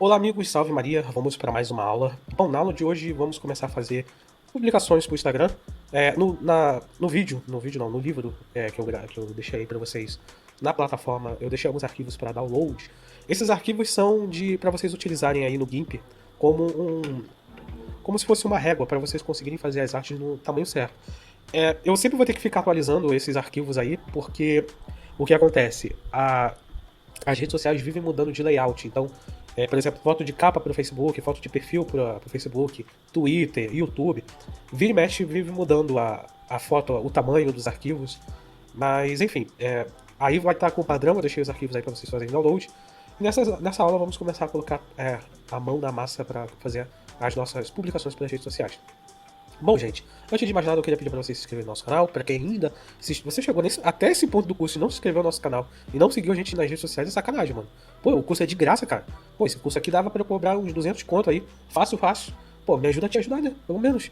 Olá amigos, salve Maria, vamos para mais uma aula. Bom, na aula de hoje vamos começar a fazer publicações para o Instagram. No livro que eu deixei aí para vocês na plataforma, eu deixei alguns arquivos para download. Esses arquivos são para vocês utilizarem aí no GIMP como como se fosse uma régua para vocês conseguirem fazer as artes no tamanho certo. Eu sempre vou ter que ficar atualizando esses arquivos aí, porque o que acontece? As redes sociais vivem mudando de layout, então, por exemplo, foto de capa para o Facebook, foto de perfil para o Facebook, Twitter, YouTube, vira e mexe vive mudando a foto, o tamanho dos arquivos, mas enfim, aí vai estar com o padrão, eu deixei os arquivos aí para vocês fazerem download, e nessa aula vamos começar a colocar a mão na massa para fazer as nossas publicações pelas redes sociais. Bom, gente, antes de mais nada eu queria pedir para vocês se inscreverem no nosso canal. Para quem ainda, se você chegou até esse ponto do curso e não se inscreveu no nosso canal e não seguiu a gente nas redes sociais, é sacanagem, mano. Pô, o curso é de graça, cara. Pô, esse curso aqui dava para eu cobrar uns 200 conto aí, fácil. Pô, me ajuda a te ajudar, né? Pelo menos.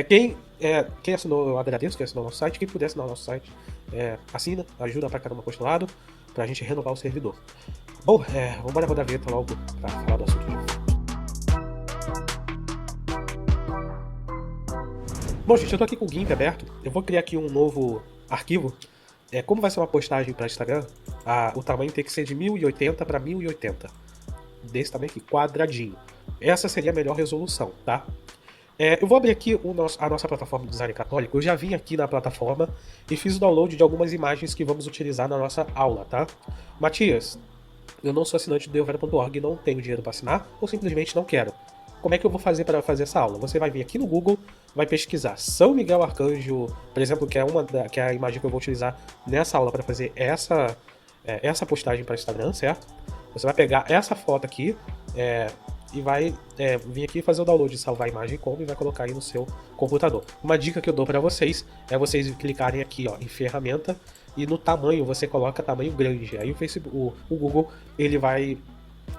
Quem assinou, eu agradeço, quem assinou o nosso site. Quem puder assinar o nosso site, assina, ajuda pra caramba postulado, pra gente renovar o servidor. Bom, vamos rodar a vinheta logo pra falar do assunto de hoje. Bom, gente, eu tô aqui com o GIMP aberto. Eu vou criar aqui um novo arquivo. Como vai ser uma postagem para Instagram, o tamanho tem que ser de 1080 para 1080. Desse tamanho aqui, quadradinho. Essa seria a melhor resolução, tá? Eu vou abrir aqui a nossa plataforma de design católico. Eu já vim aqui na plataforma e fiz o download de algumas imagens que vamos utilizar na nossa aula, tá? Matias, eu não sou assinante do deovera.org, não tenho dinheiro para assinar ou simplesmente não quero. Como é que eu vou fazer para fazer essa aula? Você vai vir aqui no Google, vai pesquisar São Miguel Arcanjo, por exemplo, que é a imagem que eu vou utilizar nessa aula para fazer essa postagem para Instagram, certo? Você vai pegar essa foto aqui e vai vir aqui fazer o download, salvar a imagem como e vai colocar aí no seu computador. Uma dica que eu dou para vocês é vocês clicarem aqui ó, em ferramenta e no tamanho você coloca tamanho grande. Aí o Google ele vai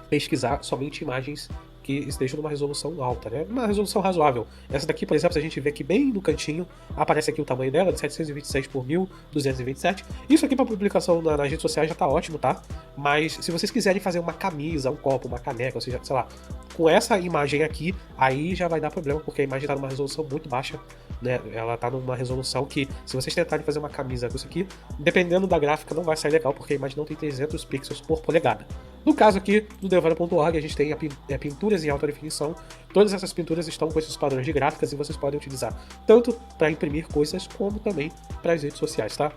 pesquisar somente imagens que estejam numa resolução alta, né? Uma resolução razoável. Essa daqui, por exemplo, se a gente vê aqui bem no cantinho, aparece aqui o tamanho dela, de 726 por 1227. Isso aqui para publicação nas redes sociais já tá ótimo, tá? Mas se vocês quiserem fazer uma camisa, um copo, uma caneca, ou seja, sei lá, com essa imagem aqui, aí já vai dar problema, porque a imagem tá numa resolução muito baixa, né? Ela tá numa resolução que, se vocês tentarem fazer uma camisa com isso aqui, dependendo da gráfica, não vai sair legal, porque a imagem não tem 300 pixels por polegada. No caso aqui do deovera.org, a gente tem pinturas em alta definição. Todas essas pinturas estão com esses padrões de gráficas e vocês podem utilizar tanto para imprimir coisas como também para as redes sociais, tá?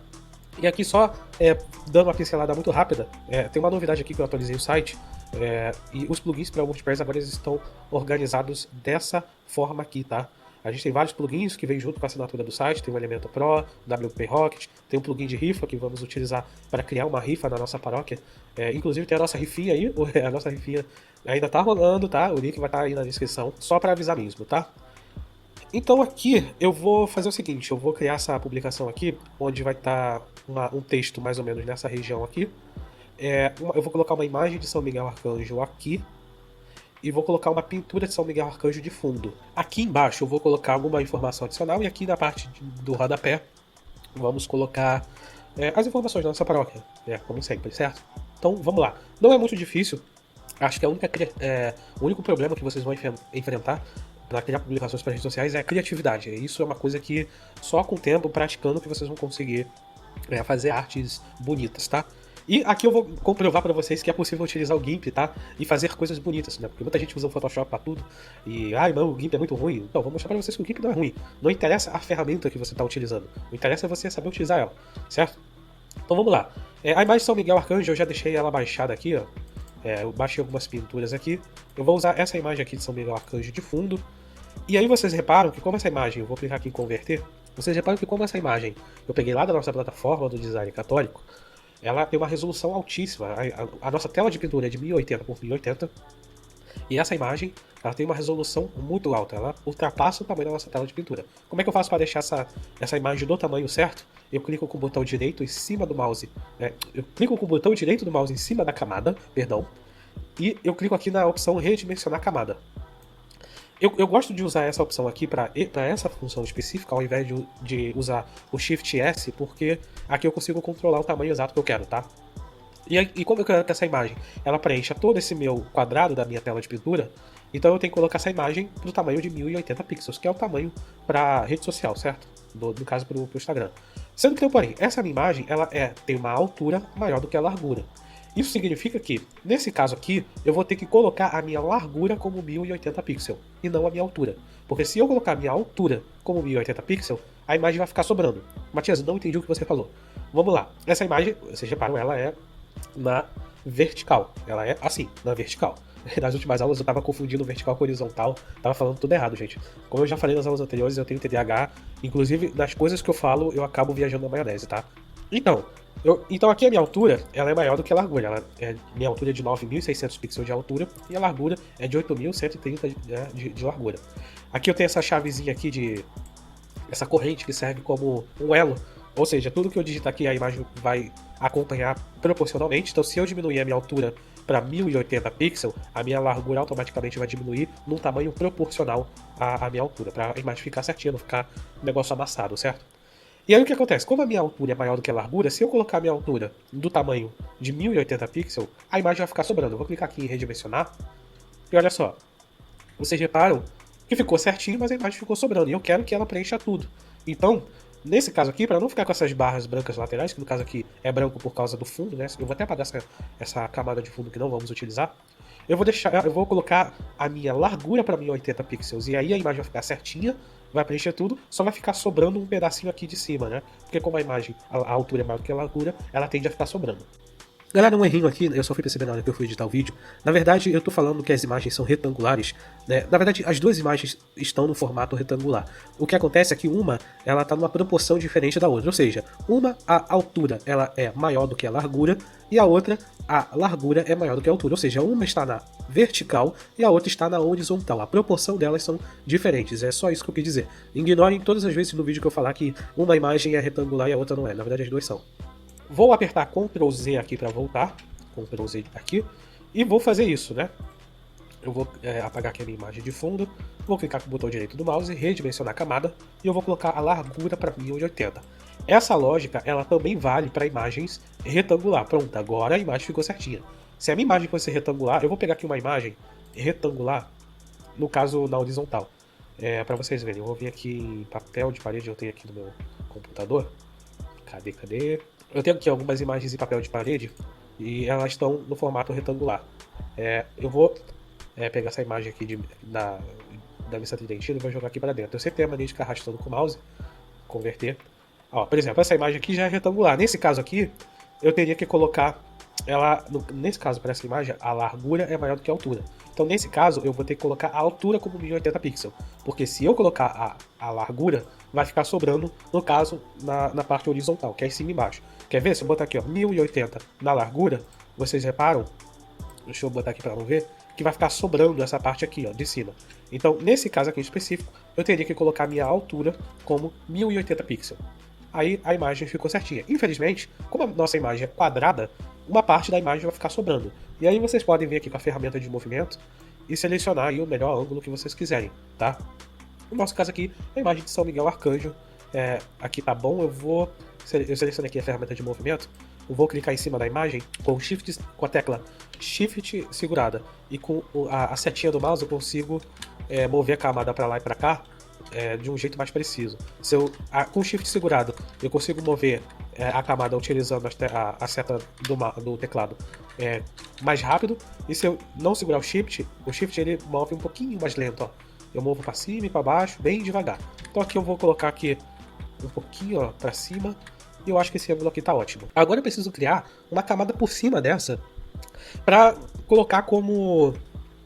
E aqui só dando uma pincelada muito rápida, tem uma novidade aqui que eu atualizei o site, e os plugins para o WordPress agora eles estão organizados dessa forma aqui, tá? A gente tem vários plugins que vêm junto com a assinatura do site, tem o Elementor Pro, WP Rocket, tem um plugin de rifa que vamos utilizar para criar uma rifa na nossa paróquia. Inclusive tem a nossa rifinha aí, a nossa rifinha ainda tá rolando, tá? O link vai estar aí na descrição, só para avisar mesmo, tá? Então aqui eu vou fazer o seguinte, eu vou criar essa publicação aqui, onde vai estar um texto mais ou menos nessa região aqui. Eu vou colocar uma imagem de São Miguel Arcanjo aqui, e vou colocar uma pintura de São Miguel Arcanjo de fundo. Aqui embaixo eu vou colocar alguma informação adicional e aqui na parte do rodapé vamos colocar as informações da nossa paróquia, como sempre, certo? Então vamos lá. Não é muito difícil, acho que o único problema que vocês vão enfrentar para criar publicações para redes sociais é a criatividade. Isso é uma coisa que só com o tempo, praticando, que vocês vão conseguir fazer artes bonitas, tá? E aqui eu vou comprovar para vocês que é possível utilizar o GIMP, tá? E fazer coisas bonitas, né? Porque muita gente usa o Photoshop para tudo. E, não, o GIMP é muito ruim. Então, vou mostrar para vocês que o GIMP não é ruim. Não interessa a ferramenta que você está utilizando. O interessa é você saber utilizar ela, certo? Então vamos lá. A imagem de São Miguel Arcanjo, eu já deixei ela baixada aqui, ó. Eu baixei algumas pinturas aqui. Eu vou usar essa imagem aqui de São Miguel Arcanjo de fundo. E aí vocês reparam que como essa imagem, eu vou clicar aqui em converter. Vocês reparam que como essa imagem eu peguei lá da nossa plataforma do design católico, ela tem uma resolução altíssima. A nossa tela de pintura é de 1080 por 1080. E essa imagem, ela tem uma resolução muito alta. Ela ultrapassa o tamanho da nossa tela de pintura. Como é que eu faço para deixar essa imagem do tamanho certo? Eu clico com o botão direito em cima do mouse. Eu clico com o botão direito do mouse em cima da camada, perdão. E eu clico aqui na opção redimensionar camada. Eu gosto de usar essa opção aqui para essa função específica, ao invés de usar o Shift S, porque aqui eu consigo controlar o tamanho exato que eu quero, tá? E como eu quero que essa imagem ela preencha todo esse meu quadrado da minha tela de pintura, então eu tenho que colocar essa imagem no tamanho de 1080 pixels, que é o tamanho para rede social, certo? No caso para o Instagram. Sendo que, porém, essa minha imagem ela tem uma altura maior do que a largura. Isso significa que, nesse caso aqui, eu vou ter que colocar a minha largura como 1080 pixels, e não a minha altura. Porque se eu colocar a minha altura como 1080 pixels, a imagem vai ficar sobrando. Matias, não entendi o que você falou. Vamos lá. Essa imagem, vocês reparam, ela é na vertical. Ela é assim, na vertical. Nas últimas aulas eu tava confundindo vertical com horizontal, tava falando tudo errado, gente. Como eu já falei nas aulas anteriores, eu tenho TDAH, inclusive nas coisas que eu falo, eu acabo viajando na maionese, tá? Então aqui a minha altura, ela é maior do que a largura. Minha altura é de 9.600 pixels de altura e a largura é de 8.130 de largura. Aqui eu tenho essa chavezinha aqui essa corrente que serve como um elo. Ou seja, tudo que eu digitar aqui a imagem vai acompanhar proporcionalmente. Então se eu diminuir a minha altura para 1080 pixels, a minha largura automaticamente vai diminuir num tamanho proporcional à minha altura, para a imagem ficar certinha, não ficar um negócio amassado, certo? E aí o que acontece? Como a minha altura é maior do que a largura, se eu colocar a minha altura do tamanho de 1080 pixels, a imagem vai ficar sobrando. Eu vou clicar aqui em redimensionar e olha só. Vocês reparam que ficou certinho, mas a imagem ficou sobrando. E eu quero que ela preencha tudo. Então, nesse caso aqui, para não ficar com essas barras brancas laterais, que no caso aqui é branco por causa do fundo, né? Eu vou até apagar essa camada de fundo que não vamos utilizar. Eu vou colocar a minha largura para 1080 pixels. E aí a imagem vai ficar certinha, vai preencher tudo, só vai ficar sobrando um pedacinho aqui de cima, né? Porque como a imagem, a altura é maior que a largura, ela tende a ficar sobrando. Galera, um errinho aqui, eu só fui perceber na hora que eu fui editar o vídeo. Na verdade, eu tô falando que as imagens são retangulares, né? Na verdade, as duas imagens estão no formato retangular. O que acontece é que ela tá numa proporção diferente da outra. Ou seja, a altura, ela é maior do que a largura, e a outra, a largura é maior do que a altura. Ou seja, uma está na vertical e a outra está na horizontal. A proporção delas são diferentes, é só isso que eu quis dizer. Ignorem todas as vezes no vídeo que eu falar que uma imagem é retangular e a outra não é. Na verdade, as duas são. Vou apertar Ctrl Z aqui para voltar, Ctrl Z aqui, e vou fazer isso, né? Eu vou apagar aqui a minha imagem de fundo, vou clicar com o botão direito do mouse, redimensionar a camada, e eu vou colocar a largura para 1080. Essa lógica, ela também vale para imagens retangular. Pronto, agora a imagem ficou certinha. Se a minha imagem fosse retangular, eu vou pegar aqui uma imagem retangular, no caso na horizontal, para vocês verem. Eu vou vir aqui em papel de parede, eu tenho aqui no meu computador. Cadê? Eu tenho aqui algumas imagens em papel de parede e elas estão no formato retangular. Eu vou pegar essa imagem aqui da missa tridentina e vou jogar aqui para dentro. Eu sempre tenho a mania de ficar arrastando com o mouse, converter. Ó, por exemplo, essa imagem aqui já é retangular. Nesse caso aqui, eu teria que colocar ela... Nesse caso, para essa imagem, a largura é maior do que a altura. Então, nesse caso, eu vou ter que colocar a altura como 1080 pixels. Porque se eu colocar a largura, vai ficar sobrando, no caso, na parte horizontal, que é em cima e embaixo. Quer ver? Se eu botar aqui, ó, 1080 na largura, vocês reparam, deixa eu botar aqui para não ver, que vai ficar sobrando essa parte aqui, ó, de cima. Então, nesse caso aqui em específico, eu teria que colocar a minha altura como 1080 pixels. Aí a imagem ficou certinha. Infelizmente, como a nossa imagem é quadrada, uma parte da imagem vai ficar sobrando. E aí vocês podem vir aqui com a ferramenta de movimento e selecionar aí o melhor ângulo que vocês quiserem, tá? No nosso caso aqui, a imagem de São Miguel Arcanjo. Aqui tá bom, eu selecionei aqui a ferramenta de movimento, eu vou clicar em cima da imagem com a tecla Shift segurada e com a setinha do mouse eu consigo mover a camada para lá e para cá de um jeito mais preciso. Com o Shift segurado eu consigo mover a camada utilizando a seta do teclado mais rápido, e se eu não segurar o Shift ele move um pouquinho mais lento, ó. Eu movo para cima e para baixo, bem devagar. Então aqui eu vou colocar aqui um pouquinho para cima, e eu acho que esse ângulo aqui tá ótimo. Agora eu preciso criar uma camada por cima dessa, para colocar como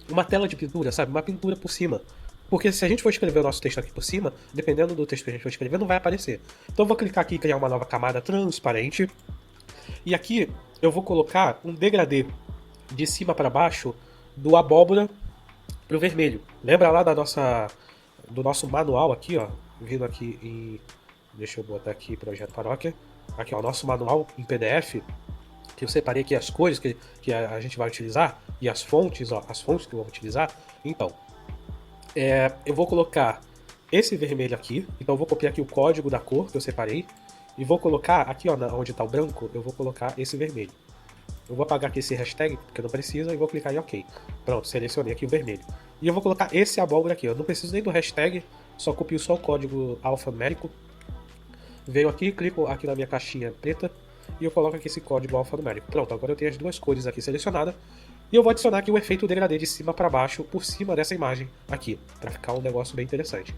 uma tela de pintura, sabe? Uma pintura por cima. Porque se a gente for escrever o nosso texto aqui por cima, dependendo do texto que a gente for escrever, não vai aparecer. Então eu vou clicar aqui em criar uma nova camada transparente. E aqui eu vou colocar um degradê de cima para baixo do abóbora pro vermelho. Lembra lá do nosso manual aqui, ó? Vindo aqui em... Deixa eu botar aqui Projeto Paróquia. Aqui, ó, o nosso manual em PDF. Que eu separei aqui as cores que a gente vai utilizar. E as fontes, ó. As fontes que eu vou utilizar. Então, eu vou colocar esse vermelho aqui. Então eu vou copiar aqui o código da cor que eu separei. E vou colocar aqui, ó, onde está o branco, eu vou colocar esse vermelho. Eu vou apagar aqui esse hashtag, porque não precisa, e vou clicar em OK. Pronto, selecionei aqui o vermelho. E eu vou colocar esse abóbora aqui. Eu não preciso nem do hashtag, só copio só o código alfanumérico. Venho aqui, clico aqui na minha caixinha preta e eu coloco aqui esse código alfanumérico. Pronto, agora eu tenho as duas cores aqui selecionadas. E eu vou adicionar aqui o efeito degradê de cima para baixo, por cima dessa imagem aqui, para ficar um negócio bem interessante.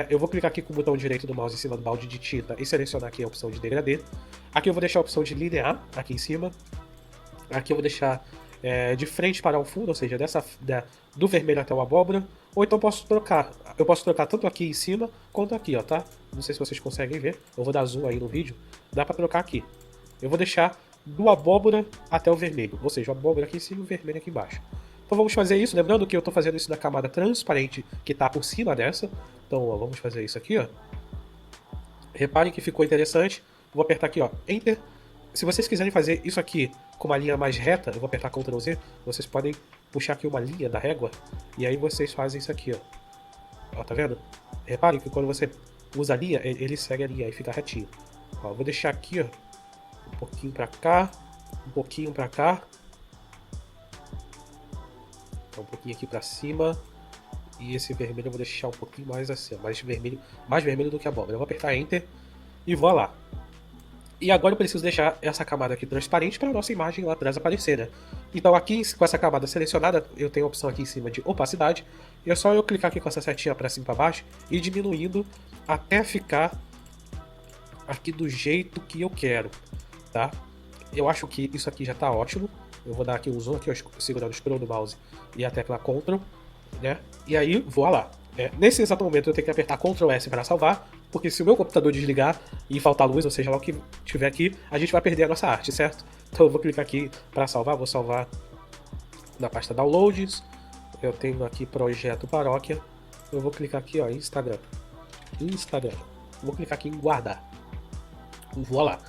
Eu vou clicar aqui com o botão direito do mouse em cima do balde de tinta e selecionar aqui a opção de degradê. Aqui eu vou deixar a opção de linear, aqui em cima. Aqui eu vou deixar de frente para o fundo, ou seja, do vermelho até o abóbora. Ou então eu posso trocar tanto aqui em cima quanto aqui, ó, tá? Não sei se vocês conseguem ver, eu vou dar zoom aí no vídeo. Dá para trocar aqui. Eu vou deixar do abóbora até o vermelho, ou seja, o abóbora aqui em cima e o vermelho aqui embaixo. Então vamos fazer isso, lembrando que eu estou fazendo isso na camada transparente que está por cima dessa. Então ó, vamos fazer isso aqui, ó. Reparem que ficou interessante. Vou apertar aqui, ó, Enter. Se vocês quiserem fazer isso aqui com uma linha mais reta, eu vou apertar Ctrl Z, vocês podem puxar aqui uma linha da régua, e aí vocês fazem isso aqui, ó. Ó, tá vendo? Reparem que quando você usa a linha, ele segue a linha e fica retinho. Ó, vou deixar aqui, ó, um pouquinho pra cá, um pouquinho pra cá. Um pouquinho aqui pra cima. E esse vermelho eu vou deixar um pouquinho mais assim, mais vermelho do que a abóbora. Eu vou apertar Enter e vou lá. E agora eu preciso deixar essa camada aqui transparente para a nossa imagem lá atrás aparecer, né? Então aqui, com essa camada selecionada, eu tenho a opção aqui em cima de opacidade. E é só eu clicar aqui com essa setinha para cima e para baixo e diminuindo até ficar aqui do jeito que eu quero, tá? Eu acho que isso aqui já tá ótimo. Eu vou dar aqui um zoom aqui, ó, segurando o scroll do mouse e a tecla Ctrl, né? E aí, vou lá. Nesse exato momento eu tenho que apertar Ctrl S para salvar, porque se o meu computador desligar e faltar luz, ou seja, lá o que tiver aqui, a gente vai perder a nossa arte, certo? Então eu vou clicar aqui para salvar, vou salvar na pasta Downloads. Eu tenho aqui Projeto Paróquia. Eu vou clicar aqui, ó, Instagram. Vou clicar aqui em guardar. Vou lá.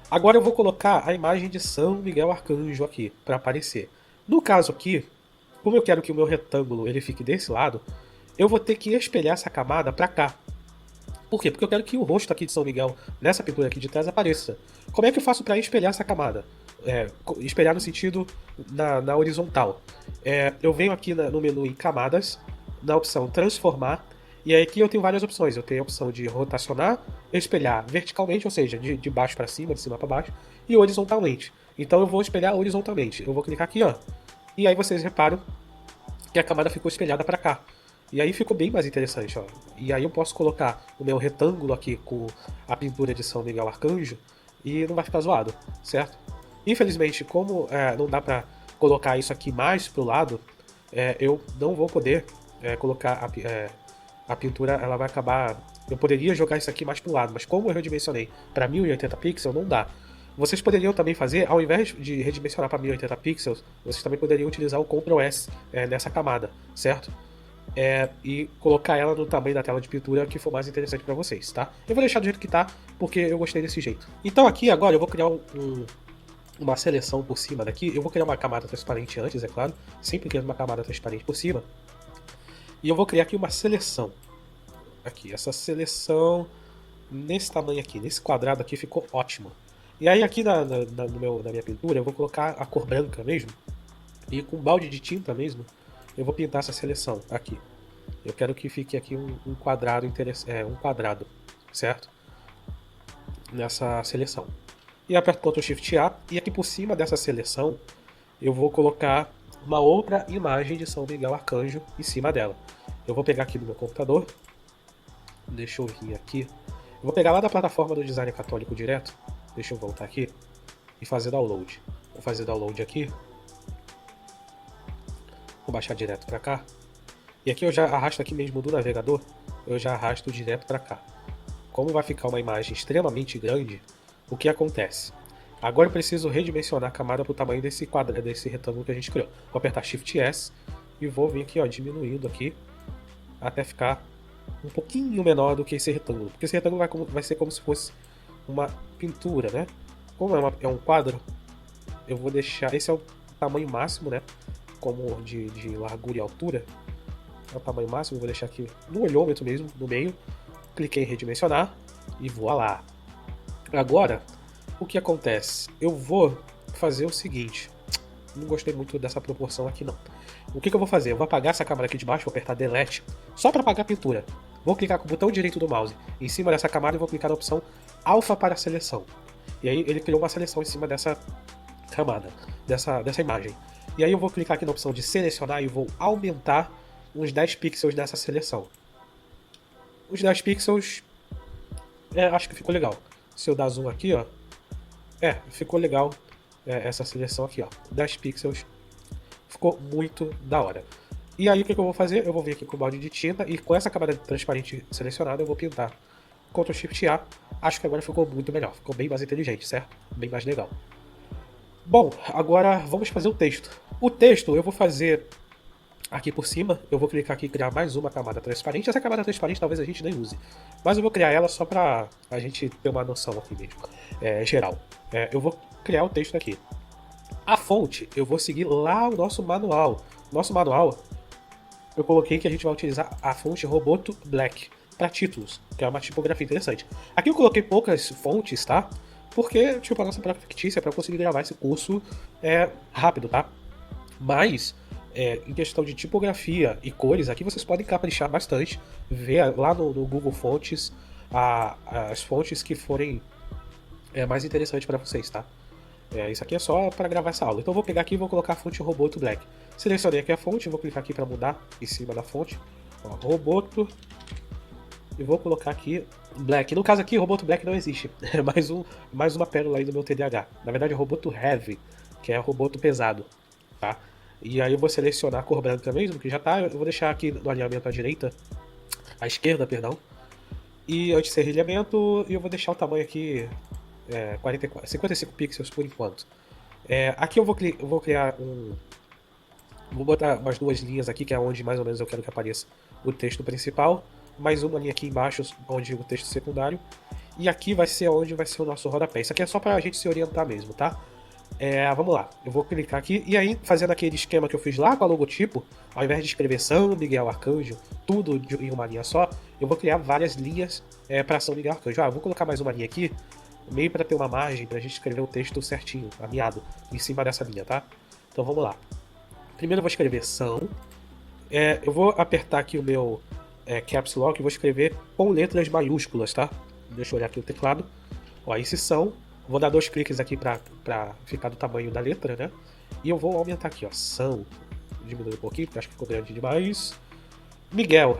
Agora eu vou colocar a imagem de São Miguel Arcanjo aqui, para aparecer. No caso aqui, como eu quero que o meu retângulo ele fique desse lado, eu vou ter que espelhar essa camada para cá. Por quê? Porque eu quero que o rosto aqui de São Miguel, nessa pintura aqui de trás, apareça. Como é que eu faço para espelhar essa camada? Espelhar no sentido na horizontal. Eu venho aqui no menu em camadas, na opção transformar, e aí aqui eu tenho várias opções. Eu tenho a opção de rotacionar, espelhar verticalmente, ou seja, de baixo para cima, de cima para baixo, e horizontalmente. Então eu vou espelhar horizontalmente. Eu vou clicar aqui, ó, e aí vocês reparam que a camada ficou espelhada para cá. E aí ficou bem mais interessante, ó. E aí eu posso colocar o meu retângulo aqui com a pintura de São Miguel Arcanjo e não vai ficar zoado, certo? Infelizmente, como não dá pra colocar isso aqui mais pro lado, eu não vou poder colocar a pintura, ela vai acabar... Eu poderia jogar isso aqui mais pro lado, mas como eu redimensionei para 1080 pixels, não dá. Vocês poderiam também fazer, ao invés de redimensionar para 1080 pixels, vocês também poderiam utilizar o Ctrl S nessa camada, certo? E colocar ela no tamanho da tela de pintura que for mais interessante para vocês, tá? Eu vou deixar do jeito que tá, porque eu gostei desse jeito. Então aqui agora eu vou criar uma seleção por cima daqui. Eu vou criar uma camada transparente antes, é claro. Sempre criando uma camada transparente por cima. E eu vou criar aqui uma seleção. Aqui, essa seleção nesse tamanho aqui, nesse quadrado aqui ficou ótimo. E aí aqui na minha pintura eu vou colocar a cor branca mesmo. E com balde de tinta mesmo, eu vou pintar essa seleção aqui. Eu quero que fique aqui um quadrado um quadrado, certo? Nessa seleção. E aperto Ctrl Shift A, e aqui por cima dessa seleção eu vou colocar uma outra imagem de São Miguel Arcanjo em cima dela. Eu vou pegar aqui no meu computador, deixa eu vir aqui, eu vou pegar lá da plataforma do Design Católico direto, deixa eu voltar aqui e fazer download. Vou fazer download aqui. Vou baixar direto para cá. E aqui eu já arrasto aqui mesmo do navegador, eu já arrasto direto para cá. Como vai ficar uma imagem extremamente grande, o que acontece? Agora eu preciso redimensionar a camada para o tamanho desse retângulo que a gente criou. Vou apertar Shift S e vou vir aqui, ó, diminuindo aqui até ficar um pouquinho menor do que esse retângulo. Porque esse retângulo vai ser como se fosse uma pintura, né? Como é um quadro, eu vou deixar... Esse é o tamanho máximo, né? Como de largura e altura. É o tamanho máximo, eu vou deixar aqui no olhômetro mesmo, no meio. Cliquei em redimensionar e vou lá. Agora, o que acontece? Eu vou fazer o seguinte. Não gostei muito dessa proporção aqui não. O que eu vou fazer? Eu vou apagar essa camada aqui de baixo, vou apertar Delete, só para apagar a pintura. Vou clicar com o botão direito do mouse em cima dessa camada e vou clicar na opção Alpha para seleção. E aí ele criou uma seleção em cima dessa camada, dessa imagem. E aí eu vou clicar aqui na opção de selecionar e vou aumentar uns 10 pixels dessa seleção. Os 10 pixels, acho que ficou legal. Se eu dar zoom aqui, ó, ficou legal essa seleção aqui, ó, 10 pixels. Ficou muito da hora. E aí o que eu vou fazer? Eu vou vir aqui com o balde de tinta e com essa camada transparente selecionada eu vou pintar. Ctrl Shift A. Acho que agora ficou muito melhor. Ficou bem mais inteligente, certo? Bem mais legal. Bom, agora vamos fazer o texto. O texto eu vou fazer aqui por cima. Eu vou clicar aqui e criar mais uma camada transparente. Essa camada transparente talvez a gente nem use. Mas eu vou criar ela só pra a gente ter uma noção aqui mesmo. Geral. Eu vou criar o texto aqui. A fonte, eu vou seguir lá o nosso manual. Nosso manual, eu coloquei que a gente vai utilizar a fonte Roboto Black para títulos, que é uma tipografia interessante. Aqui eu coloquei poucas fontes, tá? Porque, tipo, a nossa própria fictícia, para conseguir gravar esse curso rápido, tá? Mas, em questão de tipografia e cores, aqui vocês podem caprichar bastante, ver lá no Google Fontes as fontes que forem mais interessantes para vocês, tá? Isso aqui é só para gravar essa aula. Então eu vou pegar aqui e vou colocar a fonte Roboto Black. Selecionei aqui a fonte, vou clicar aqui para mudar em cima da fonte. Ó, Roboto. E vou colocar aqui Black. No caso aqui, Roboto Black não existe. É mais uma pérola aí do meu TDAH. Na verdade é Roboto Heavy, que é Roboto pesado. Tá? E aí eu vou selecionar a cor branca mesmo, que já tá. Eu vou deixar aqui no alinhamento à direita. À esquerda, perdão. E anti-serrilhamento. E eu vou deixar o tamanho aqui 55 pixels por enquanto. Aqui eu vou criar vou botar umas duas linhas aqui, que é onde mais ou menos eu quero que apareça o texto principal. Mais uma linha aqui embaixo, onde o texto secundário. E aqui vai ser onde vai ser o nosso rodapé. Isso aqui é só pra gente se orientar mesmo, tá? Vamos lá, eu vou clicar aqui e aí, fazendo aquele esquema que eu fiz lá com a logotipo, ao invés de escrever São Miguel Arcanjo, tudo em uma linha só, eu vou criar várias linhas para São Miguel Arcanjo. Eu vou colocar mais uma linha aqui, meio para ter uma margem pra gente escrever o texto certinho, alinhado, em cima dessa linha, tá? Então vamos lá. Primeiro eu vou escrever São. Eu vou apertar aqui o meu Caps Lock e vou escrever com letras maiúsculas, tá? Deixa eu olhar aqui o teclado. Ó, esse São. Vou dar 2 cliques aqui pra ficar do tamanho da letra, né? E eu vou aumentar aqui, ó, São. Diminuir um pouquinho, porque acho que ficou grande demais. Miguel,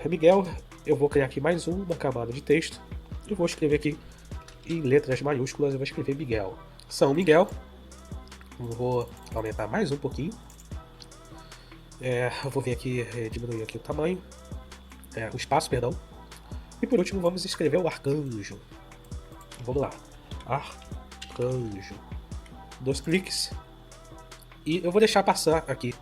eu vou criar aqui mais uma camada de texto. E vou escrever aqui em letras maiúsculas, eu vou escrever Miguel. São Miguel. Vou aumentar mais um pouquinho. Eu vou vir aqui, diminuir aqui o tamanho. O espaço, perdão. E por último vamos escrever o arcanjo. Vamos lá. Arcanjo. 2 cliques. E eu vou deixar passar aqui.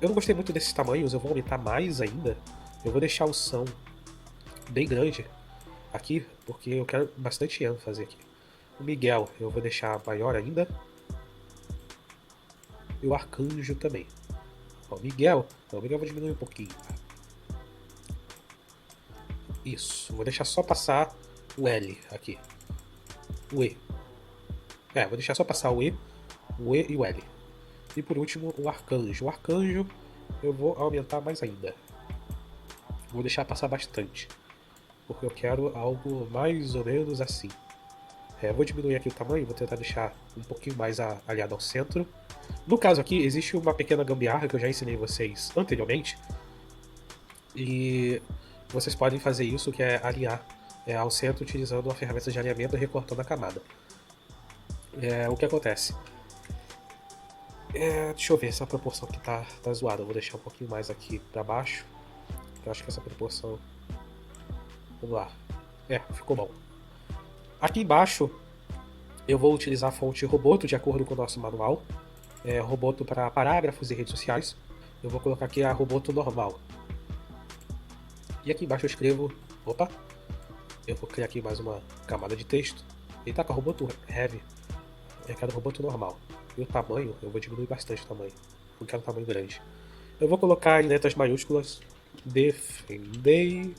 Eu não gostei muito desses tamanhos, eu vou aumentar mais ainda. Eu vou deixar o som bem grande aqui, porque eu quero bastante ênfase aqui. O Miguel eu vou deixar maior ainda. E o arcanjo também. Ó, Miguel eu vou diminuir um pouquinho. Isso, vou deixar só passar o L aqui. O E. Vou deixar só passar o E e o L. E por último, o arcanjo. O arcanjo eu vou aumentar mais ainda. Vou deixar passar bastante. Porque eu quero algo mais ou menos assim. Vou diminuir aqui o tamanho, vou tentar deixar um pouquinho mais alinhado ao centro. No caso aqui, existe uma pequena gambiarra que eu já ensinei vocês anteriormente. E vocês podem fazer isso, que é alinhar ao centro utilizando a ferramenta de alinhamento e recortando a camada. O que acontece? Deixa eu ver, essa proporção aqui tá zoada. Eu vou deixar um pouquinho mais aqui para baixo. Eu acho que essa proporção... Vamos lá. Ficou bom. Aqui embaixo eu vou utilizar a fonte Roboto de acordo com o nosso manual. Roboto para parágrafos e redes sociais. Eu vou colocar aqui a Roboto normal. E aqui embaixo eu escrevo... Opa! Eu vou criar aqui mais uma camada de texto. Ele tá com a Roboto Heavy. Eu quero Roboto normal. E o tamanho, eu vou diminuir bastante o tamanho. Não quero um tamanho grande. Eu vou colocar em letras maiúsculas. Defendei.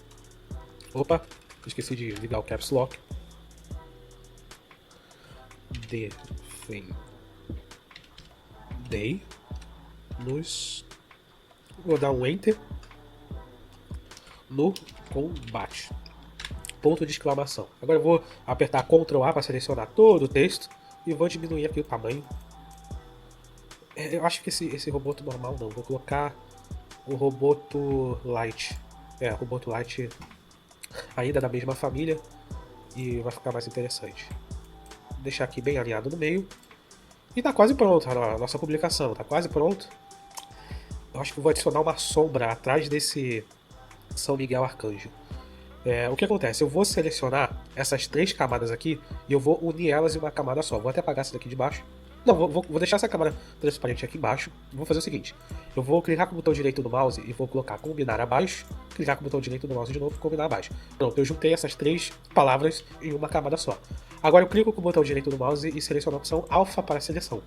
Opa! Esqueci de ligar o Caps Lock. Defendei. mudei vou dar um Enter no combate. Ponto de exclamação. Agora eu vou apertar Ctrl A para selecionar todo o texto e vou diminuir aqui o tamanho. Eu acho que esse roboto normal não. Vou colocar o roboto light. O roboto light ainda da mesma família e vai ficar mais interessante. Vou deixar aqui bem alinhado no meio. E tá quase pronto a nossa publicação, tá quase pronto. Eu acho que vou adicionar uma sombra atrás desse São Miguel Arcanjo. O que acontece? Eu vou selecionar essas 3 camadas aqui e eu vou unir elas em uma camada só. Vou até apagar essa daqui de baixo. Não, vou deixar essa camada transparente aqui embaixo. Vou fazer o seguinte: eu vou clicar com o botão direito do mouse e vou colocar combinar abaixo. Clicar com o botão direito do mouse de novo e combinar abaixo. Pronto, eu juntei essas 3 palavras em uma camada só. Agora eu clico com o botão direito do mouse e seleciono a opção alfa para seleção.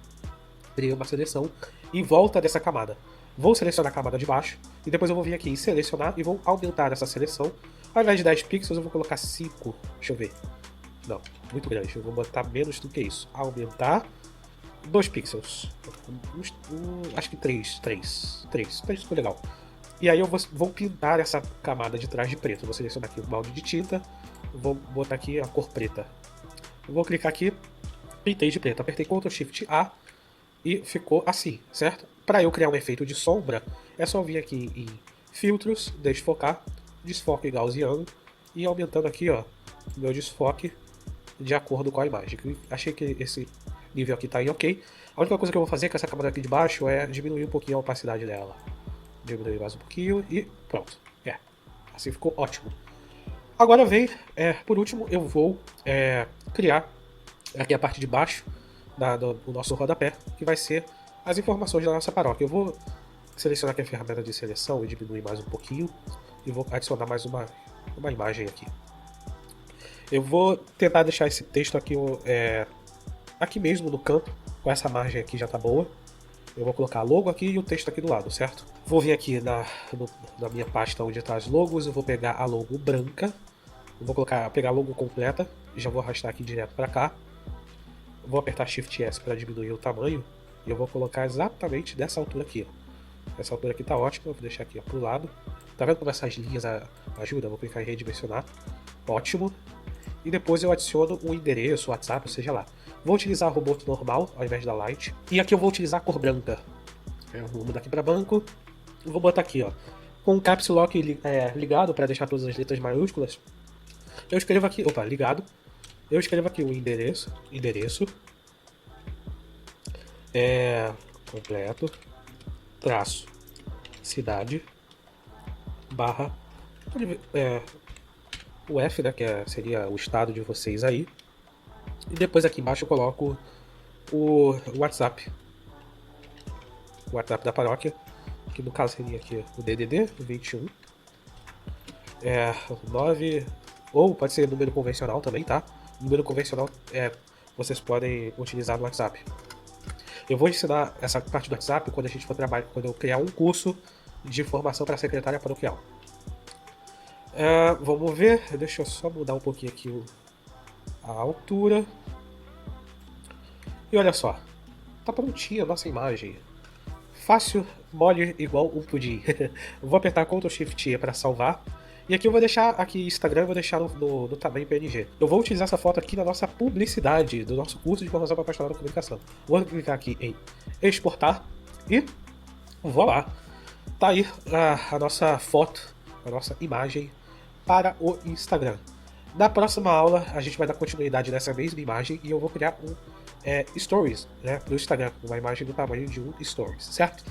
Criei uma seleção em volta dessa camada. Vou selecionar a camada de baixo e depois eu vou vir aqui em selecionar e vou aumentar essa seleção. Ao invés de 10 pixels eu vou colocar 5. Deixa eu ver. Não, muito grande. Eu vou botar menos do que isso. Aumentar 2 pixels. Acho que 3 ficou legal. E aí eu vou pintar essa camada de trás de preto. Vou selecionar aqui o balde de tinta. Vou botar aqui a cor preta. Eu vou clicar aqui. Pintei de preto. Apertei Ctrl Shift A. E ficou assim, certo? Para eu criar um efeito de sombra, é só vir aqui em filtros, desfocar, desfoque gaussiano e aumentando aqui, ó, meu desfoque de acordo com a imagem. Achei que esse nível aqui tá em ok. A única coisa que eu vou fazer com essa câmera aqui de baixo é diminuir um pouquinho a opacidade dela. Diminuir mais um pouquinho e pronto. Assim ficou ótimo. Agora vem, por último, eu vou criar aqui a parte de baixo do nosso rodapé, que vai ser as informações da nossa paróquia. Eu vou selecionar aqui a ferramenta de seleção e diminuir mais um pouquinho e vou adicionar mais uma imagem aqui. Eu vou tentar deixar esse texto aqui aqui mesmo no canto, com essa margem aqui já tá boa. Eu vou colocar logo aqui e o texto aqui do lado, certo? Vou vir aqui na minha pasta onde está as logos, eu vou pegar a logo branca, eu vou pegar a logo completa e já vou arrastar aqui direto para cá. Vou apertar Shift S para diminuir o tamanho e eu vou colocar exatamente dessa altura aqui. Essa altura aqui tá ótima, eu vou deixar aqui pro lado. Tá vendo como essas linhas ajudam? Vou clicar em redimensionar. Ótimo. E depois eu adiciono um endereço, WhatsApp, seja lá. Vou utilizar o robô normal ao invés da Light. E aqui eu vou utilizar a cor branca. Eu vou mudar aqui para branco. Vou botar aqui, ó, com o Caps Lock ligado para deixar todas as letras maiúsculas. Eu escrevo aqui, ligado. Eu escrevo aqui o endereço completo, traço, cidade, barra, o F, né, que seria o estado de vocês aí. E depois aqui embaixo eu coloco o WhatsApp. O WhatsApp da paróquia, que no caso seria aqui o DDD 21 9, ou pode ser número convencional também, tá? Número convencional vocês podem utilizar no WhatsApp. Eu vou ensinar essa parte do WhatsApp quando a gente for trabalhar, quando eu criar um curso de formação para secretária paroquial. Vamos ver, deixa eu só mudar um pouquinho aqui a altura. E olha só, tá prontinha a nossa imagem. Fácil, mole, igual um pudim. Eu vou apertar Ctrl Shift E para salvar. E aqui eu vou deixar aqui Instagram, eu vou deixar no tamanho PNG. Eu vou utilizar essa foto aqui na nossa publicidade do nosso curso de formação para pastoral da comunicação. Vou clicar aqui em exportar e vou lá. Tá aí a nossa foto, a nossa imagem para o Instagram. Na próxima aula a gente vai dar continuidade nessa mesma imagem e eu vou criar um Stories, né, para o Instagram, uma imagem do tamanho de um Stories, certo?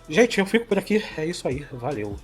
Gente, eu fico por aqui, é isso aí, valeu!